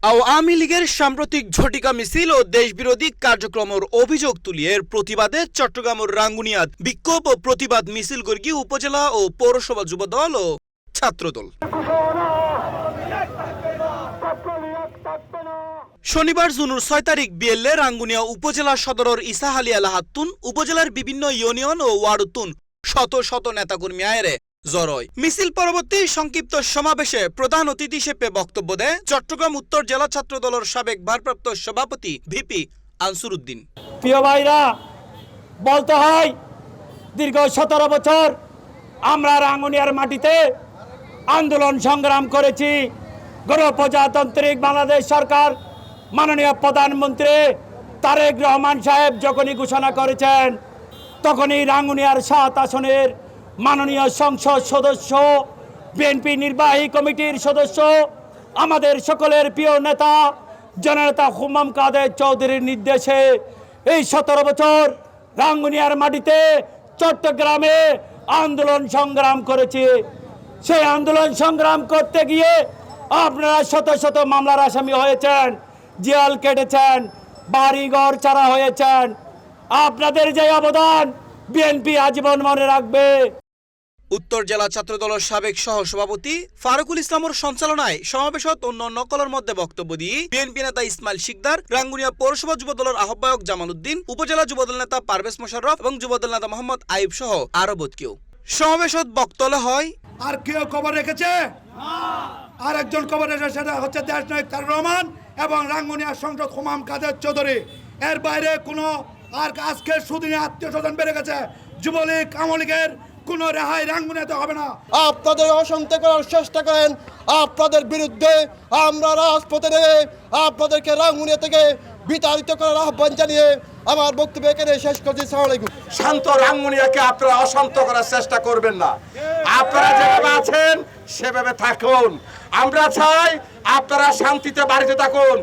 আওয়ামী লীগের সাম্প্রতিক ঝটিকা মিছিল ও দেশবিরোধী কার্যক্রমের অভিযোগ তুলিয়ে প্রতিবাদে চট্টগ্রামের রাঙ্গুনিয়াত বিক্ষোভ ও প্রতিবাদ মিছিল গর্গী উপজেলা ও পৌরসভা যুবদল ও ছাত্রদল। শনিবার জুনের ৬ তারিখ বিএলএ রাঙ্গুনিয়া উপজেলা সদরের ইসাহালি এলাহাতুন উপজেলার বিভিন্ন ইউনিয়ন ও ওয়ার্ডতুন শত শত নেতাকর্মী আয়েরে জড়য়। মিছিল পরবর্তী সংক্ষিপ্ত সমাবেশে প্রধান অতিথি হিসেবে বক্তব্য দেয় চট্টগ্রাম উত্তর জেলা ছাত্র দলের সাবেক ভারপ্রাপ্ত সভাপতি ভিপি আনসুর উদ্দিন। প্রিয় ভাইরা, বলতে হয় দীর্ঘ ১৭ বছর আমরা রাঙ্গুনিয়ার মাটিতে আন্দোলন সংগ্রাম করেছি। গণপ্রজাতান্ত্রিক বাংলাদেশ সরকার মাননীয় প্রধানমন্ত্রী তারেক রহমান সাহেব যখনই ঘোষণা করেছেন, তখনই রাঙ্গুনিয়ার ৭ আসনের মাননীয় সংসদ সদস্য, বিএনপি নির্বাহী কমিটির সদস্য, আমাদের সকলের প্রিয় নেতা জননেতা হুম্মাম কাদের চৌধুরীর নির্দেশে এই ১৭ বছর রাঙ্গুনিয়ার মাটিতে চট্টগ্রামে আন্দোলন সংগ্রাম করেছি। সেই আন্দোলন সংগ্রাম করতে গিয়ে আপনারা শত শত মামলার আসামি হয়েছেন, জেল কেটেছেন, বাড়িঘর ছাড়া হয়েছেন। আপনাদের যে অবদান বিএনপি আজীবন মনে রাখবে। উত্তর জেলা ছাত্র দলের সাবেক সহ সভাপতি ফারুকুল ইসলামের সঞ্চালনায় সমাবেশত অন্যান্য কলের মধ্যে বক্তব্য দিয়ে বিএনপি নেতা ইসমাইল শিকদার, রাঙ্গুনিয়া পৌরসভা যুবদলের আহ্বায়ক জামাল উদ্দিন, উপজেলা যুবদল নেতা পারভেজ মোশাররফ এবং যুবদল নেতা মোহাম্মদ আইব সহ আরো বোধ কেউ সমাবেশত বক্তব্য হয়। আর কেউ খবর রেখেছে? আর একজন খবর রেখেছে, সেটা হচ্ছে দেশনায়ক তারেক রহমান এবং রাঙ্গুনিয়ার সংসদ হুম্মাম কাদের চৌধুরী। এর বাইরে কোনো আর আজকের সুদিনে আত্মীয় স্বজন বেড়ে গেছে। যুবলীগ আওয়ামী লীগের কোনো রেহাই রাঙ্গুনিয়াতে হবে না। আপনাদের অশান্তি করার চেষ্টা করেন, আপনাদের বিরুদ্ধে আমরা রাজপথে নেমে আপনাদেরকে রাঙ্গুনিয়া থেকে বিতাড়িত করার আহ্বান জানিয়ে আমার বক্তব্য এখানে শেষ করছি। আসসালামু আলাইকুম। শান্ত রাঙ্গুনিয়াকে আপনারা অশান্ত করার চেষ্টা করবেন না। আপনারা যেভাবে আছেন সেভাবে থাকুন। আমরা চাই আপনারা শান্তিতে বাড়িতে থাকুন।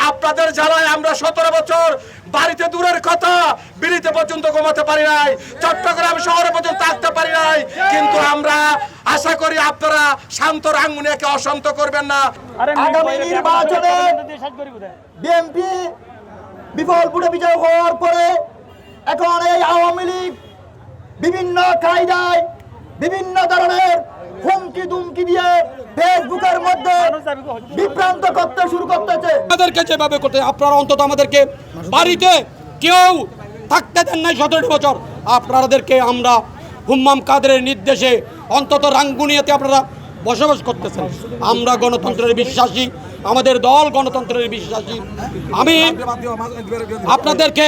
আপনাদের জ্বালায় আমরা ১৭ বছর বাড়িতে দূরের কথা বিলিতে পর্যন্ত ঘুমাতে পারি নাই, চট্টগ্রাম শহরে পর্যন্ত থাকতে পারি নাই। কিন্তু আমরা আশা করি আপনারা শান্ত রাঙ্গুনিয়াকে অশান্ত করবেন না। আগামী নির্বাচনে বিএনপি বিফল ভোটে বিজয় হওয়ার পরে এখন এই আওয়ামী লীগ বিভিন্ন কায়দায় বিভিন্ন ধরনের হুমকি দুমকি দিয়ে ফেসবুকের মধ্যে বিভ্রান্ত করতে শুরু করতেছে। আমাদেরকে যেভাবে করতে, আপনারা অন্তত আমাদেরকে বাড়িতে কেউ থাকতে দেন নাই ১৭ বছর। আপনাদেরকে আমরা হুম্মাম কাদেরের নির্দেশে অন্তত রাঙ্গুনিয়াতে আপনারা বসবাস করতেছেন। আমরা গণতন্ত্রের বিশ্বাসী, আমাদের দল গণতন্ত্রের বিশ্বাসী। আমি আপনাদেরকে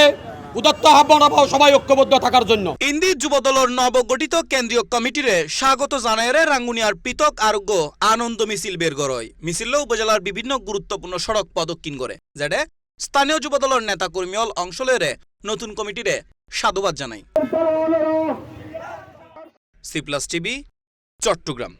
উদাত্ত আহ্বান সবাই ঐক্যবদ্ধ থাকার জন্য। ইন্দি যুবদলের নবগঠিত কেন্দ্রীয় কমিটিরে স্বাগত জানায় রাঙ্গুনিয়ার পৃথক আরোগ্য আনন্দ মিছিল বের করয়। মিছিল উপজেলার বিভিন্ন গুরুত্বপূর্ণ সড়ক প্রদক্ষিণ করে, যেটা স্থানীয় যুবদলের নেতাকর্মী অংশ লয়ে নতুন কমিটিরে সাধুবাদ জানায়। C plus TV, Chittagong.